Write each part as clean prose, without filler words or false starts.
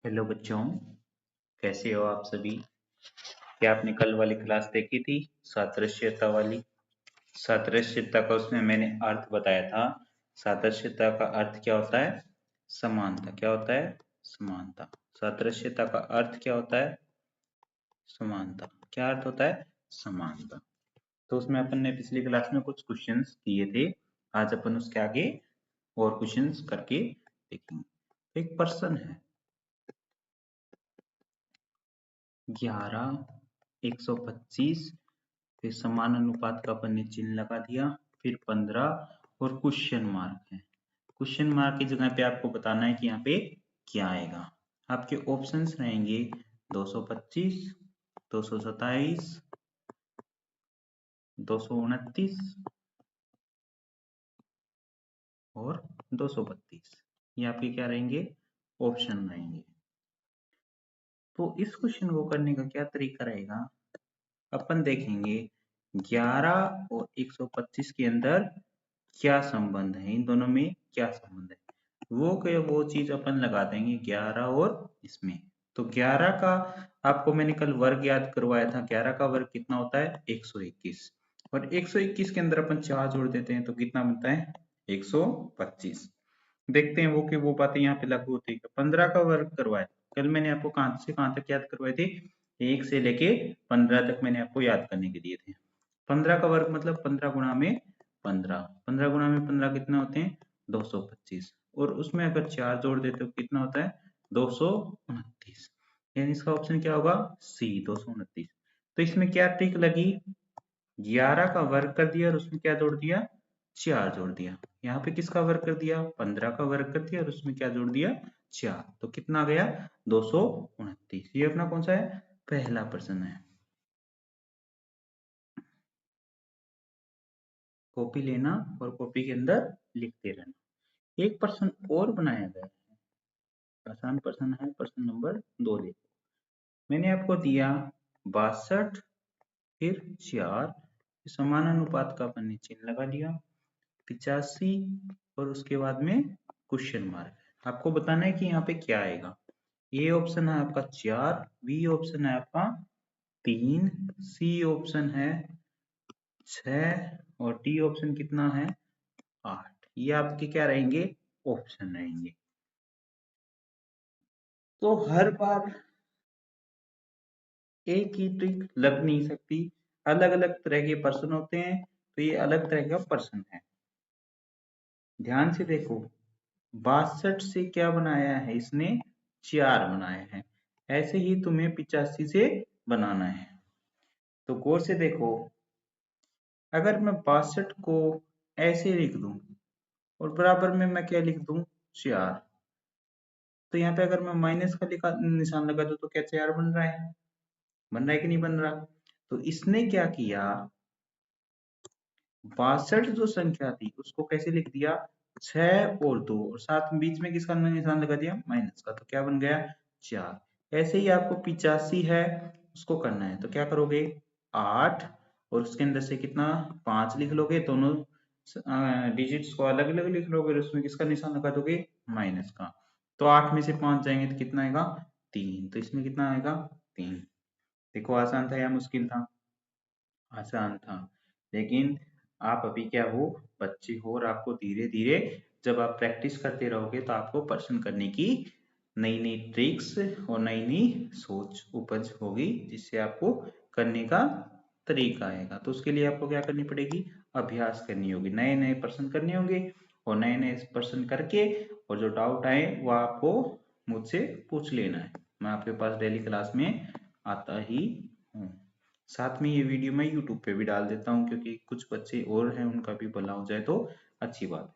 Hello बच्चों, कैसे हो आप सभी। क्या आपने कल वाली क्लास देखी थी, सादृश्यता वाली। सादृश्यता का उसमें मैंने अर्थ बताया था। सादृश्यता का अर्थ क्या होता है? समानता। क्या होता है? समानता। सादृश्यता का अर्थ क्या होता है? समानता। क्या अर्थ होता है? समानता। तो उसमें अपन ने पिछली क्लास में कुछ क्वेश्चंस किए थे। आज अपन उसके आगे और क्वेश्चंस करके देखेंगे। एक पर्सन है 11, 125, फिर समान अनुपात का अपन ने चिन्ह लगा दिया, फिर 15 और क्वेश्चन मार्क है। क्वेश्चन मार्क की जगह पे आपको बताना है कि यहाँ पे क्या आएगा। आपके ऑप्शंस रहेंगे 225, 227, 229 और 232। ये आपके क्या रहेंगे? ऑप्शन रहेंगे। तो इस क्वेश्चन को करने का क्या तरीका रहेगा, अपन देखेंगे 11 और 125 के अंदर क्या संबंध है, इन दोनों में क्या संबंध है। वो चीज अपन लगा देंगे 11 और इसमें। तो 11 का आपको मैंने कल वर्ग याद करवाया था। 11 का वर्ग कितना होता है? 121। और 121 के अंदर अपन 4 जोड़ देते हैं तो कितना बनता है? 125। देखते हैं वो कि वो बातें यहाँ पे लागू होती है। 15 का वर्ग करवाया कल मैंने आपको, कहां से कहां तक याद करवाए थे? 1 से लेके 15 तक मैंने आपको याद करने के दिए थे। 15 का वर्ग मतलब 15 गुणा में 15। 15 गुणा में 15 कितने होते हैं? 225। और उसमें अगर 4 जोड़ देते हो कितना होता है? 229। यानी इसका ऑप्शन क्या होगा? सी, 229। तो इसमें क्या ट्रिक लगी? 11 का वर्ग कर दिया और उसमें क्या जोड़ दिया? 4 जोड़ दिया। यहाँ पे किसका वर्ग कर दिया? 15 का वर्ग कर दिया और उसमें क्या जोड़ दिया? 4। तो कितना गया? 229। ये अपना कौन सा है? पहला प्रश्न है। कॉपी लेना और कॉपी के अंदर लिखते रहना। एक प्रश्न और बनाया गया है, आसान प्रश्न है। प्रश्न नंबर 2 देखो। मैंने आपको दिया 62 फिर 4, समान अनुपात का अपन ने चिन्ह लगा लिया, 85 और उसके बाद में क्वेश्चन मार्क। आपको बताना है कि यहाँ पे क्या आएगा। ए ऑप्शन है आपका 4, बी ऑप्शन है आपका 3, सी ऑप्शन है 6 और डी ऑप्शन कितना है? 8। ये आपके क्या रहेंगे? ऑप्शन रहेंगे। तो हर बार एक ही ट्रिक लग नहीं सकती, अलग अलग तरह के प्रश्न होते हैं। तो ये अलग तरह का प्रश्न है, ध्यान से देखो। 62 से क्या बनाया है इसने? 4 बनाया है। ऐसे ही तुम्हें 85 से बनाना है। तो गौर से देखो, अगर मैं 62 को ऐसे लिख दूं और बराबर में मैं क्या लिख दूं? 4। तो यहाँ पे अगर मैं माइनस का निशान लगा दूं तो क्या 4 बन रहा है? बन रहा है कि नहीं बन रहा? तो इसने क्या किया, 62 जो संख्या थी उसको कैसे लिख दिया? 6 और 2 और साथ में बीच में किसका निशान लगा दिया? माइनस का। तो क्या बन गया? 4। ऐसे ही आपको 85 है, उसको करना है तो क्या करोगे? 8 और उसके अंदर से कितना? 5 लिख लोगे। दोनों डिजिट्स को अलग अलग लिख लोगे और उसमें किसका निशान लगा दोगे? माइनस का। तो 8 में से 5 जाएंगे तो कितना आएगा? 3। तो इसमें कितना आएगा? 3। देखो आसान था या मुश्किल था? आसान था। लेकिन आप अभी क्या हो? बच्चे हो और आपको धीरे धीरे जब आप प्रैक्टिस करते रहोगे तो आपको प्रश्न करने की नई नई ट्रिक्स और नई नई सोच उपज होगी, जिससे आपको करने का तरीका आएगा। तो उसके लिए आपको क्या करनी पड़ेगी? अभ्यास करनी होगी, नए नए प्रश्न करने होंगे और नए नए प्रश्न करके और जो डाउट आए वो आपको मुझसे पूछ लेना है। मैं आपके पास डेली क्लास में आता ही हूँ। साथ में ये वीडियो मैं यूट्यूब पे भी डाल देता हूँ, क्योंकि कुछ बच्चे और हैं उनका भी भला हो जाए तो अच्छी बात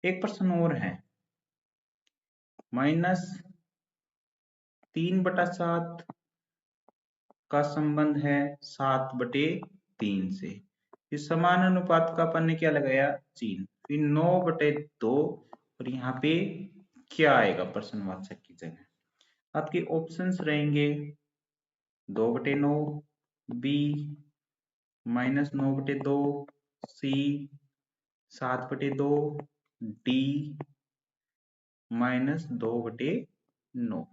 है। एक प्रश्न और है, -3/7 का संबंध है 7/3 से। इस समान अनुपात का अपन ने क्या लगाया? चिन्ह। फिर 9/2 और यहाँ पे क्या आएगा प्रश्नवाचक की जगह? आपके ऑप्शंस रहेंगे 2/9, बी -9/2, सी 7/2, डी -2/9।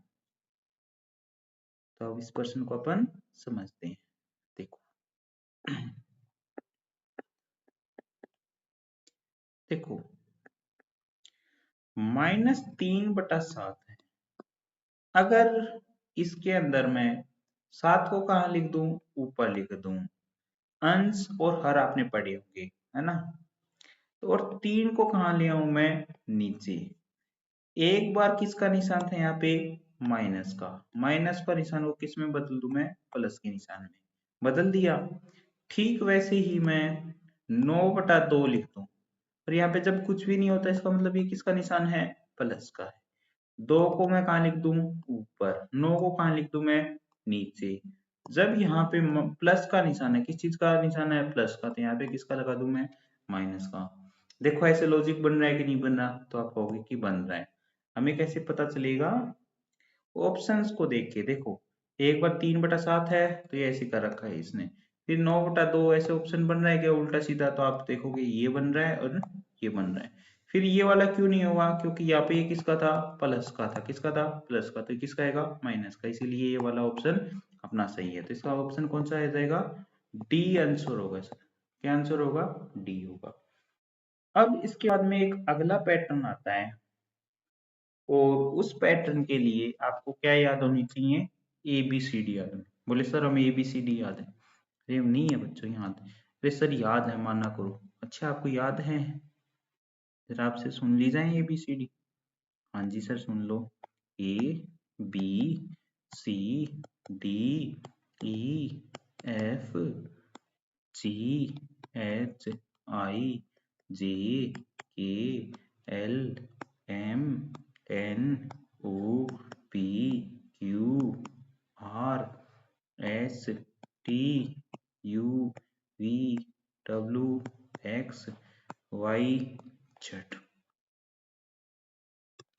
तो अब इस प्रश्न को अपन समझते हैं। देखो देखो -3/7 है। अगर इसके अंदर मैं 7 को कहा लिख दूं, ऊपर लिख दूं। अंश और हर आपने पढ़े होंगे, है ना। तो और 3 को कहा ले आऊं मैं, नीचे। एक बार किसका निशान था यहाँ पे, माइनस का। माइनस का निशान को किस में बदल दूं मैं, प्लस के निशान में। बदल दिया। ठीक वैसे ही मैं 9/2 लिख दूं। और यहाँ पे जब कुछ भी नहीं होता इसका मतलब ये किसका निशान है, प्लस का है। 2 को मैं कहाँ लिख दूं, ऊपर। 9 को कहाँ लिख दूं मैं, नीचे। जब यहाँ पे प्लस का निशान है, किस चीज का निशान है, प्लस का, तो यहाँ पे किसका लगा दूं मैं, माइनस का। देखो ऐसे लॉजिक बन रहा है कि नहीं बन रहा, तो आप कहोगे कि बन रहा है। हमें कैसे पता चलेगा, ऑप्शंस को देख के। देखो एक बार 3/7 है तो ये ऐसे कर रखा है इसने, फिर 9/2 ऐसे ऑप्शन बन रहा है क्या उल्टा सीधा, तो आप देखोगे ये बन रहा है और ये बन रहा है। फिर ये वाला क्यों नहीं हुआ, क्योंकि यहाँ पे ये किसका था, प्लस का था। किसका था, प्लस का, तो किसका आएगा, माइनस का। इसीलिए ये वाला ऑप्शन अपना सही है। तो इसका ऑप्शन कौन सा आ जाएगा, डी आंसर होगा सर। क्या आंसर होगा, डी होगा। अब इसके बाद में एक अगला पैटर्न आता है, और उस पैटर्न के लिए आपको क्या याद होनी चाहिए, ABCD याद होनी। बोले सर हमें ABCD याद है। अरे नहीं है बच्चों याद। अरे सर याद है, माना करो। अच्छा आपको याद है, जरा आपसे सुन ली जाए ABCD। हाँ जी सर सुन लो। ABCD,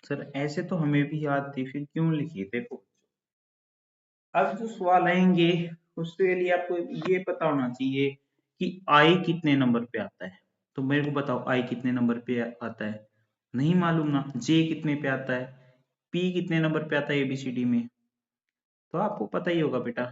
सर ऐसे तो हमें भी याद थी, फिर क्यों लिखी। देखो अब जो सवाल आएंगे उसके लिए आपको ये पता होना चाहिए कि आई कितने नंबर पे आता है। तो मेरे को बताओ आई कितने नंबर पे आता है, नहीं मालूम ना। जे कितने पे आता है, पी कितने नंबर पे आता है ABCD में, तो आपको पता ही होगा बेटा।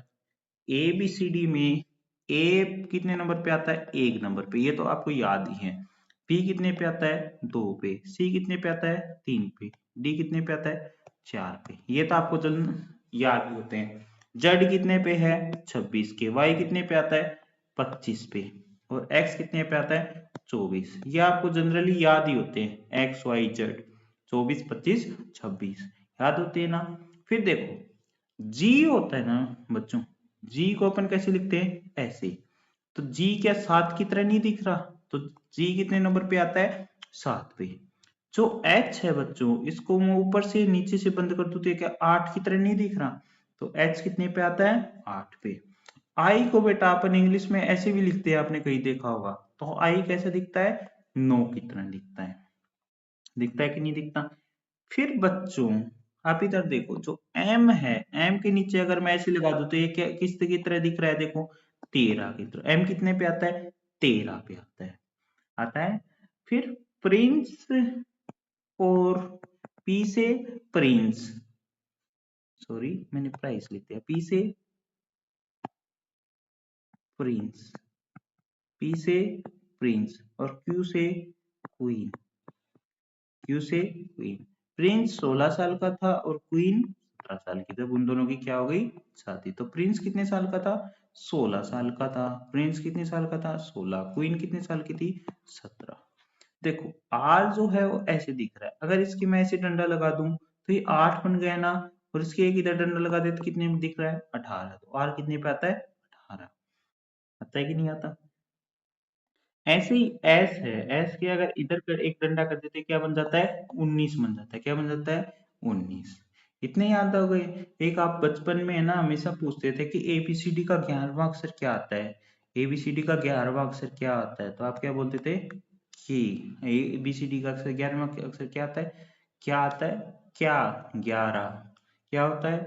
ABCD में ए कितने नंबर पे आता है, 1 नंबर पे, ये तो आपको याद ही है। पी कितने पे आता है, 2 पे। सी कितने पे आता है, 3 पे। डी कितने पे आता है, 4 पे। ये तो आपको जल्द याद ही होते हैं। जेड कितने पे है, 26 के। वाई कितने पे आता है, 25 पे। और एक्स कितने पे आता है, 24। ये आपको जनरली याद ही होते हैं, एक्स वाई जेड 24 25 26 याद होते हैं ना। फिर देखो जी होता है ना बच्चों, जी को अपन कैसे लिखते हैं, ऐसे। तो जी क्या 7 की तरह नहीं दिख रहा, तो जी कितने नंबर पे आता है, 7 पे। जो एच है बच्चों, इसको मैं ऊपर से नीचे से बंद कर दूं तो क्या 8 की तरह नहीं दिख रहा, तो एच कितने पे आता है, 8 पे। आई को बेटा अपन इंग्लिश में ऐसे भी लिखते हैं, आपने कहीं देखा होगा। तो आई कैसे दिखता है, 9 की तरह दिखता है। दिखता है कि नहीं दिखता। फिर बच्चों आप इधर देखो, जो m है, m के नीचे अगर मैं ऐसे लगा दूं तो ये क्या किस की तरह दिख रहा है, देखो 13 की तरह। m कितने पे आता है, 13 पे आता है, आता है। फिर प्रिंस और p से प्रिंस, सॉरी मैंने प्राइस लिख दिया, p से प्रिंस, p से प्रिंस और q से क्वीन। क्यू से क्वीन। प्रिंस 16 साल का था और क्वीन 17 साल की। जब उन दोनों की क्या हो गई, शादी। तो प्रिंस कितने साल का था, 16 साल का था। प्रिंस कितने साल का था, 16। क्वीन कितने साल की थी, 17। देखो आर जो है वो ऐसे दिख रहा है, अगर इसकी मैं ऐसे डंडा लगा दूं तो ये 8 बन गया ना, और इसके एक इधर डंडा लगा दे तो कितने में दिख रहा है, 18। तो आर कितने पे आता है, 18। आता है कि नहीं आता। ऐसे ही एस है, एस के अगर इधर कर एक डंडा कर देते क्या बन जाता है, 19 बन जाता है। क्या बन जाता है, 19। इतने याद हो गए। एक आप बचपन में है ना हमेशा पूछते थे कि एबीसीडी का 11वां अक्षर क्या आता है, एबीसीडी का 11वां अक्षर क्या आता है, तो आप क्या बोलते थे कि एबीसीडी का अक्षर 11वां अक्षर क्या आता है, क्या आता है, क्या 11 क्या होता है।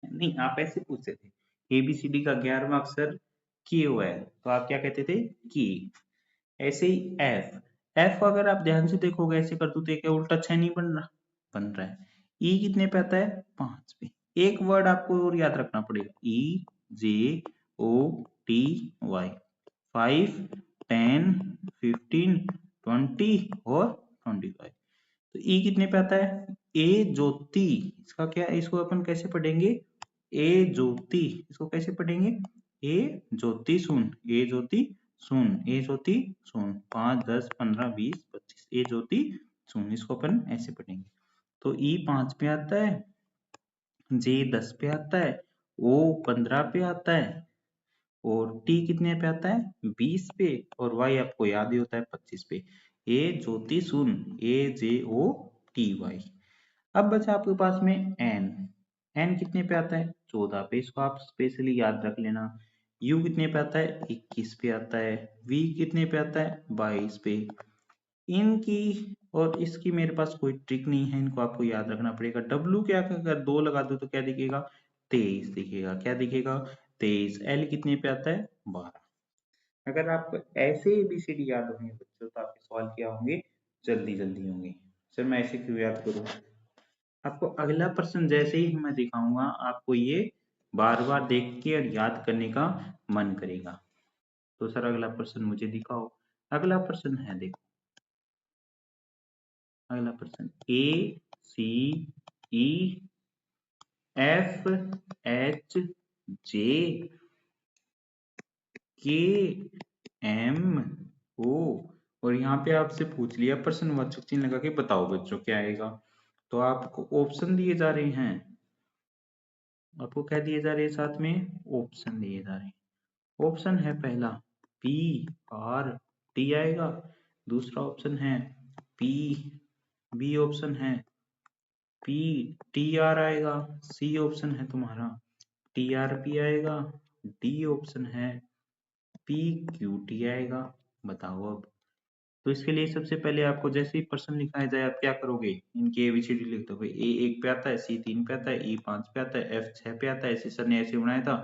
नहीं आप ऐसे पूछते थे एबीसीडी का 11वां अक्षर क्यू है, तो आप क्या कहते थे की। ऐसे ही एफ, एफ अगर आप ध्यान से देखोगे ऐसे कर दो तो क्या उल्टा 6 नहीं बन रहा, बन रहा है। ई कितने पे आता है 5 पे। एक वर्ड आपको और याद रखना पड़ेगा, ई जे ओ टी वाई, 5 10 15 20 और 25। तो ई कितने पे आता है, ए ज्योति, इसका क्या है, इसको अपन कैसे पढ़ेंगे, ए ज्योति, इसको कैसे पढ़ेंगे, ए ज्योति सुन, ए ज्योति सुन, ए ज्योति सुन, 5 10 15 20 25, ए ज्योति सुन, इसको अपन ऐसे पढ़ेंगे। तो ई 5 पे आता है, जे 10 पे आता है, ओ 15 पे आता है, और टी कितने पे आता है 20 पे, और वाई आपको याद ही होता है 25 पे। ए ज्योति सुन, ए जे ओ टी वाई। अब बचा आपके पास में एन, एन कितने पे आता है 14 पे, इसको आप स्पेशली याद रख लेना। यू कितने पे आता है 21 पे आता है, वी कितने पे आता है 22 पे। इनकी और इसकी मेरे पास कोई ट्रिक नहीं है, इनको आपको याद रखना पड़ेगा। डब्लू क्या, अगर 2 लगा दो तो क्या दिखेगा 23 दिखेगा, क्या दिखेगा 23। एल कितने पे आता है 12। अगर आपको ऐसे ABCD याद होंगे बच्चों तो आपके सवाल क्या होंगे, जल्दी जल्दी होंगे। सर मैं ऐसे क्यों याद करूँ, आपको अगला प्रश्न जैसे ही मैं दिखाऊंगा आपको ये बार बार देख के और याद करने का मन करेगा। तो सर अगला प्रश्न मुझे दिखाओ। अगला प्रश्न है, देखो अगला प्रश्न, ए सी ई एफ एच जे के एम ओ, और यहाँ पे आपसे पूछ लिया प्रश्नवाचक चिन्ह लगा के बताओ बच्चों क्या आएगा। तो आपको ऑप्शन दिए जा रहे हैं, आपको क्या दिए जा रहे हैं, साथ में ऑप्शन दिए जा रहे हैं। ऑप्शन है पहला पी आर टी आएगा, दूसरा ऑप्शन है पी, बी ऑप्शन है पी टी आर आएगा, सी ऑप्शन है तुम्हारा टी आर पी आएगा, डी ऑप्शन है पी क्यू टी आएगा। बताओ अब। तो इसके लिए सबसे पहले आपको जैसे ही प्रश्न लिखाया जाए आप क्या करोगे, इनकी एबीसीडी लिख दोगे। ए 1 पे आता है, सी 3 पे आता है, ई 5 पे आता है, एफ 6 पे आता है। ऐसे सर ने ऐसे बनाया था,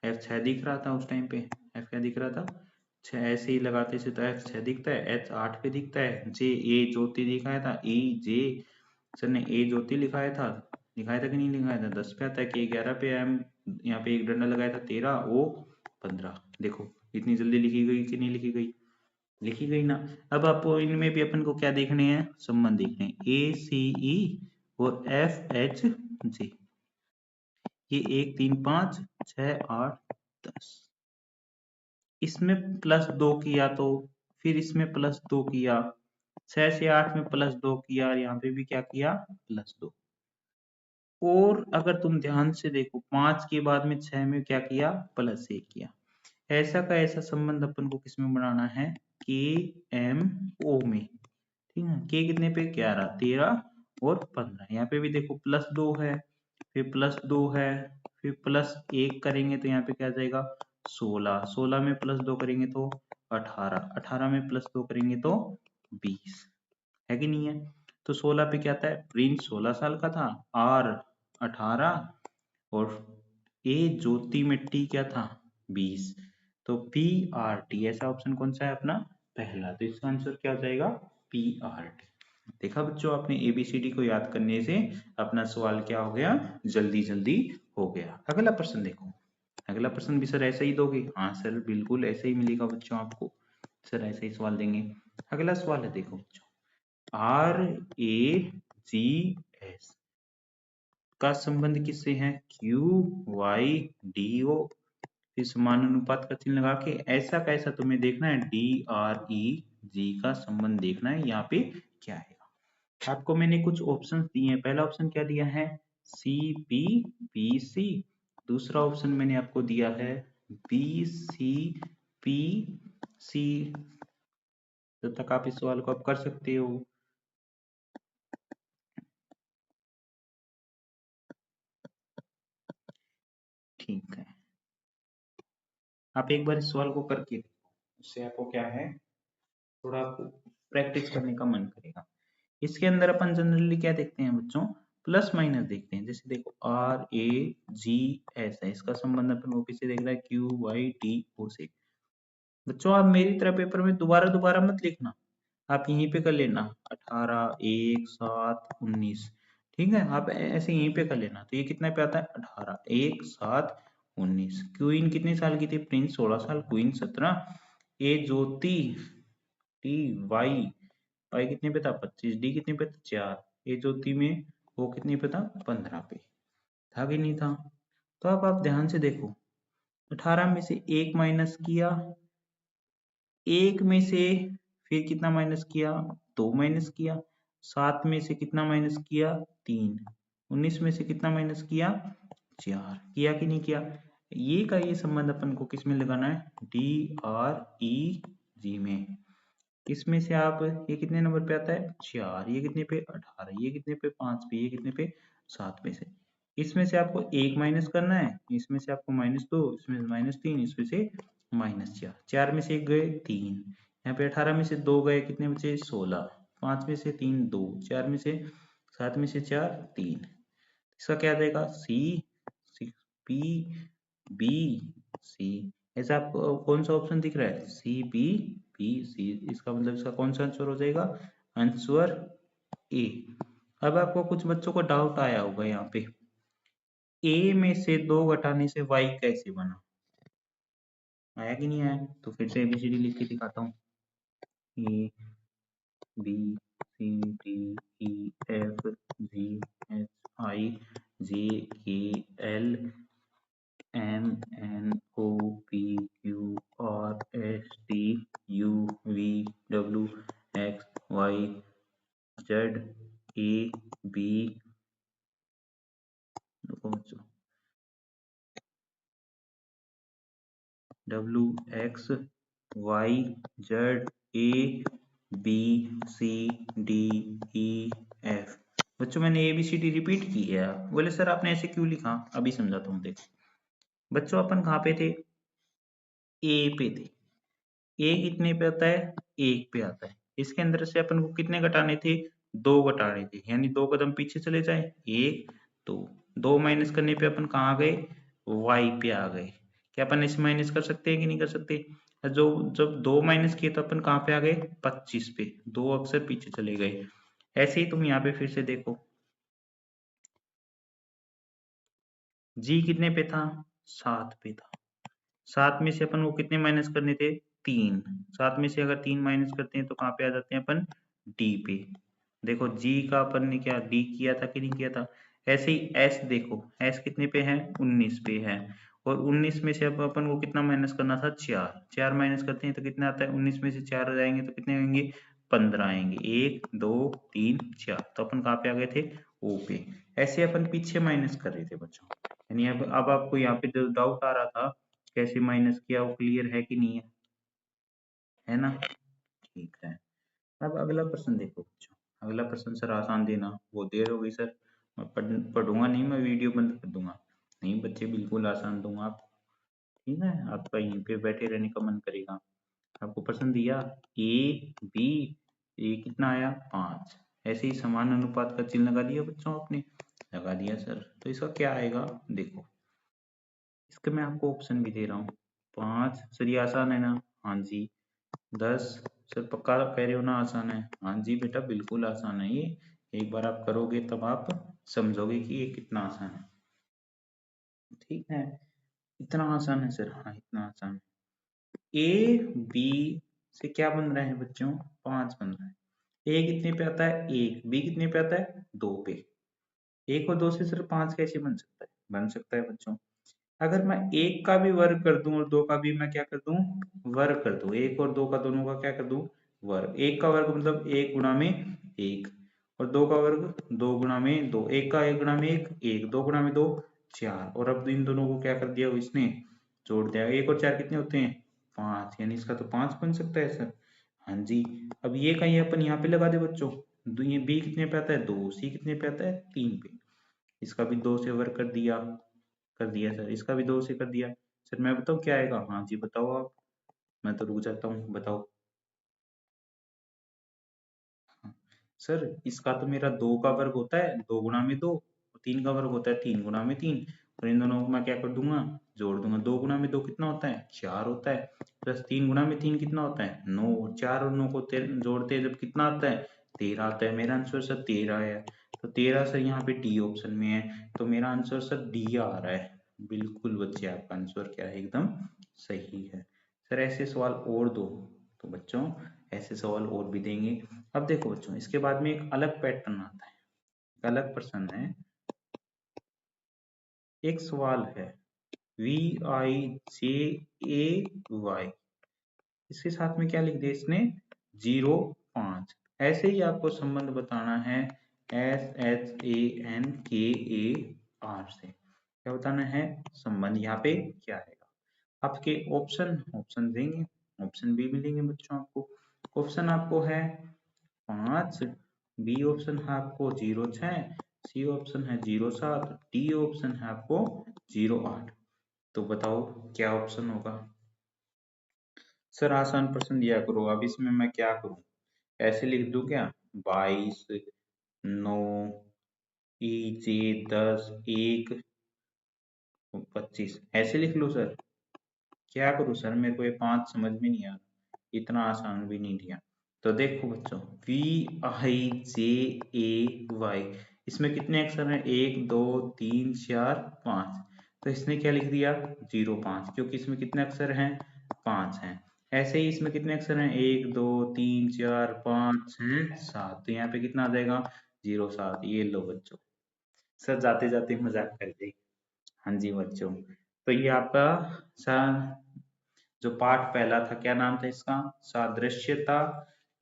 एफ 6 दिख रहा था उस टाइम पे, एफ क्या दिख रहा था 6, ऐसे ही लगाते से तो एफ 6 दिखता है, एच 8 पे दिखता है, जे ए ज्योति दिखाया था, ई जे सर ने ए ज्योति लिखाया था कि नहीं लिखाया था 10 पे आता है, के 11 पे, एम यहाँ पे एक डंडा लगाया था 13, ओ 15। देखो इतनी जल्दी लिखी गई कि नहीं लिखी गई, लिखी गई ना। अब आपको इनमें भी अपन को क्या देखने हैं, संबंध देखने हैं, ए सी ई और एफ एच जी, ये 1 3 5 6 8 10, इसमें +2 किया तो फिर इसमें +2 किया, 6 से 8 में +2 किया, और यहाँ पे भी क्या किया +2। और अगर तुम ध्यान से देखो 5 के बाद में 6 में क्या किया +1 किया। ऐसा का ऐसा संबंध अपन को किसमें बनाना है, के एम ओ में, ठीक है। के कितने पे 11 13 और 15, यहाँ पे भी देखो +2 है, फिर +2 है, फिर +1 करेंगे तो यहाँ पे क्या आ जाएगा 16, 16 में +2 करेंगे तो 18, 18 में +2 करेंगे तो 20, है कि नहीं है। तो 16 पे क्या आता है, प्रिंस 16 साल का था, आर 18, और ए ज्योति में टी क्या था 20, तो पी आर टी, ऐसा ऑप्शन कौन सा है अपना पहला। तो इसका आंसर क्या हो जाएगा पी आर टी। देखा बच्चों, आपने एबीसीडी को याद करने से अपना सवाल क्या हो गया, जल्दी जल्दी हो गया। अगला प्रश्न देखो, अगला प्रश्न भी सर ऐसा ही दोगे, हाँ सर बिल्कुल ऐसे ही मिलेगा बच्चों आपको, सर ऐसे ही सवाल देंगे। अगला सवाल है देखो बच्चों, आर ए जी एस का संबंध किससे है, क्यू वाई डी ओ, फिर समानुपात का चिन्ह लगा के ऐसा कैसा तुम्हें देखना है, डी आर ई जी का संबंध देखना है, यहाँ पे क्या आएगा। आपको मैंने कुछ ऑप्शन दिए हैं, पहला ऑप्शन क्या दिया है सी पी पी सी, दूसरा ऑप्शन मैंने आपको दिया है बी सी पी सी। जब तक आप इस सवाल को आप कर सकते हो। ठीक है, आप एक बार इस सवाल को करके देखो, उससे आपको क्या है थोड़ा प्रैक्टिस करने का मन करेगा। इसके अंदर अपन जनरली क्या देखते हैं बच्चों, प्लस माइनस देखते हैं। जैसे देखो आर ए जी एस है, इसका संबंध अपन वो किससे देख रहा है, क्यू वाई टी ओ से। बच्चों आप मेरी तरह पेपर में दोबारा दोबारा मत लिखना, आप यहीं पे कर लेना 18 1 7 19, ठीक है, आप ऐसे यहीं पे कर लेना। तो ये कितना पे आता है 18, 1 7 19। क्वीन कितने साल की थी? प्रिंस 16 साल, क्वीन 17। ए ज्योति टी वाई, वाई कितने पे था? 25। डी कितने पे था? 4। ए ज्योति में वो कितने पे था? 15 पे था कि नहीं था? तो अब आप ध्यान से देखो, 18 में से 1 माइनस किया, 1 में से फिर कितना माइनस किया? 2 माइनस किया, 7 में से कितना माइनस किया? 3, 19 में से कितना माइनस किया? 4। किया कि नहीं किया? ये का ये संबंध अपन को किस में लगाना है? डी आर ई जी में। इसमें से आप ये कितने नंबर पे आता है? 4। ये कितने पे? 18। ये कितने पे? 5 पे। ये कितने पे? 7 पे से। इसमें से आपको 1 माइनस करना है, इसमें से आपको -2, इसमें से -3, इसमें से -4। 4 में से 1 गए 3, यहाँ पे 18 में से 2 गए, कितने बचे? 16। 5 में से 3 2, 4 में से 7 में से 4 3। इसका क्या देगा? सी, पी, बी, सी। ऐसा आपको कौन सा ऑप्शन दिख रहा है? सी, बी, बी, सी। इसका मतलब इसका कौन सा आंसर हो जाएगा? Answer A. अब आपको कुछ बच्चों को डाउट आया होगा यहाँ पे, ए में से 2 घटाने से वाई कैसे बना? आया कि नहीं आया? तो फिर से एबीसीडी लिख के दिखाता हूँ। A B C D E F G H I J K L M N O P Q R S T U V W X Y Z A B, W X Y Z A B C D E F. बच्चों मैंने A B C D repeat की है। बोले sir आपने ऐसे क्यों लिखा? अभी समझाता हूँ। देखो बच्चों, अपन कहाँ पे थे? ए पे थे। ए कितने पे आता है? 1 पे आता है। इसके अंदर से अपन को कितने घटाने थे? 2 घटाने थे, यानी 2 कदम पीछे चले जाए। 1 2, 2 माइनस करने पे अपन कहाँ आ गए? y पे आ गए। क्या अपन इसे माइनस कर सकते हैं कि नहीं कर सकते? जो जब 2 माइनस किए तो अपन कहाँ पे आ गए? 25 पे। 2 अक्षर पीछे चले गए। ऐसे ही तुम यहाँ पे फिर से देखो, जी कितने पे था? 7 पे था। 7 में से अपन को कितने माइनस करने थे? 3। 7 में से अगर 3 माइनस करते हैं तो कहाँ पे आ जाते हैं अपन? डी पे। देखो जी का अपन ने क्या डी किया था कि नहीं किया था? ऐसे ही एस देखो, एस कितने पे है? 19 पे है। और 19 में से अब अपन को कितना माइनस करना था? 4। 4 माइनस करते हैं तो कितना आता है? 19 में से 4 हो जाएंगे तो कितने आएंगे? 15 आएंगे। 1 2 3 4। तो अपन कहाँ पे आ गए थे? ओ पे। ऐसे अपन पीछे माइनस कर रहे थे बच्चों। यानी अब आपको यहाँ पे जो डाउट आ रहा था कैसे माइनस किया, वो क्लियर है कि नहीं है ना? ठीक है। अब अगला प्रश्न देखो बच्चों। अगला प्रश्न सर आसान देना। बहुत देर हो गई सर, मैं पढ़ूंगा नहीं, मैं वीडियो बंद कर दूंगा। नहीं बच्चे, बिल्कुल आसान दूंगा आपको। ठीक है, आपका यहीं पे बैठे रहने का मन करेगा। आपको प्रश्न दिया ए बी, ए कितना आया? 5। ऐसे ही समान अनुपात का चिन्ह लगा दिया बच्चों आपने? लगा दिया सर। तो इसका क्या आएगा? देखो, इसका मैं आपको ऑप्शन भी दे रहा हूँ। 5 सर, ये आसान है ना? हाँ जी। 10 सर, पक्का कह रहे हो ना आसान है? हाँ जी बेटा, बिल्कुल आसान है ये। एक बार आप करोगे तब आप समझोगे कि ये कितना आसान है। ठीक है, इतना आसान है सर? हाँ, इतना आसान है। ए बी से क्या बन रहा है बच्चों? 5 बन रहा है। ए कितने पे आता है? 1। बी कितने पे आता है? 2 पे। 1 और 2 से सिर्फ 5 कैसे बन सकता है? बन सकता है बच्चों, अगर मैं 1 का भी वर्ग कर दूं और 2 का भी मैं क्या कर दूं? वर्ग कर दूं। 1 और 2 का दोनों का क्या कर दूं? वर्ग। 1 का वर्ग मतलब 1 गुणा में 1, और 2 का वर्ग 2 गुणा में 2। 1 का 1 गुणा में 1 1, 2 गुणा में 2 4। और अब इन दोनों को क्या कर दिया इसने? जोड़ दिया। 1 और 4 कितने होते हैं? 5। यानी इसका तो 5 बन सकता है सर। हाँ जी। अब ये का ये अपन यहाँ पे लगा दे बच्चों। ये बी कितने पे आता है? 2। सी कितने पे आता है? 3 पे। इसका भी 2 से वर्ग कर दिया सर। इसका भी 2 से कर दिया। सर मैं बताऊं क्या आएगा? हाँ जी बताओ आप, मैं तो रुक जाता हूँ, बताओ। हाँ। सर इसका तो मेरा 2 का वर्ग होता है 2 गुणा में 2, और 3 का वर्ग होता है 3 गुणा में 3, और इन दोनों को मैं क्या कर दूंगा? जोड़ दूंगा। 2 गुणा में 2 कितना होता है? 4 होता है। प्लस 3 गुणा में 3 कितना होता है? 9। 4 और 9 को जोड़ते हैं जब कितना आता है? 13 तो मेरा आंसर सर 13 है। तो 13 सर यहाँ पे डी ऑप्शन में है, तो मेरा आंसर सर डी आ रहा है। बिल्कुल बच्चे आपका आंसर क्या है, एकदम सही है। सर ऐसे सवाल और दो, तो बच्चों ऐसे सवाल और भी देंगे। अब देखो बच्चों, इसके बाद में एक अलग पैटर्न आता है, एक अलग प्रश्न है। एक सवाल है VIJAY, इसके साथ में क्या लिख दिया इसने 0.5। ऐसे ही आपको संबंध बताना है SHANKAR से। क्या बताना है संबंध, यहाँ पे क्या आएगा। आपके ऑप्शन देंगे, ऑप्शन भी मिलेंगे बच्चों आपको। ऑप्शन आपको है 5, बी ऑप्शन है आपको 0.6, सी ऑप्शन है 0.7, डी ऑप्शन है आपको 0.8। तो बताओ क्या ऑप्शन होगा। सर आसान प्रश्न दिया करो, अब इसमें मैं क्या करूं, ऐसे लिख दूं क्या 22, 9, EJ 10, 1, 25 ऐसे लिख लो सर। क्या करूं सर, मेरे को ये 5 समझ में नहीं आ रहा, इतना आसान भी नहीं दिया। तो देखो बच्चों VIJAY, इसमें कितने अक्षर हैं 1 2 3 4 5, तो इसने क्या लिख दिया 0.5, क्योंकि इसमें कितने अक्षर हैं 5 हैं। ऐसे ही इसमें कितने अक्षर हैं 1 2 3 4 5 6 7, तो यहाँ पे कितना आ जाएगा 0.7। ये लो बच्चों, सर जाते जाते मजाक कर दी। हाँ जी बच्चों, तो ये आपका सा जो पाठ पहला था, क्या नाम था इसका, सादृश्यता।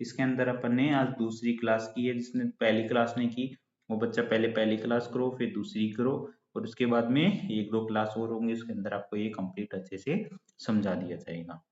इसके अंदर अपन ने आज दूसरी क्लास की है, जिसने पहली क्लास नहीं की वो बच्चा पहले पहली क्लास करो, फिर दूसरी करो, और उसके बाद में 1 2 क्लास और होंगे, उसके अंदर आपको ये कंप्लीट अच्छे से समझा दिया जाएगा।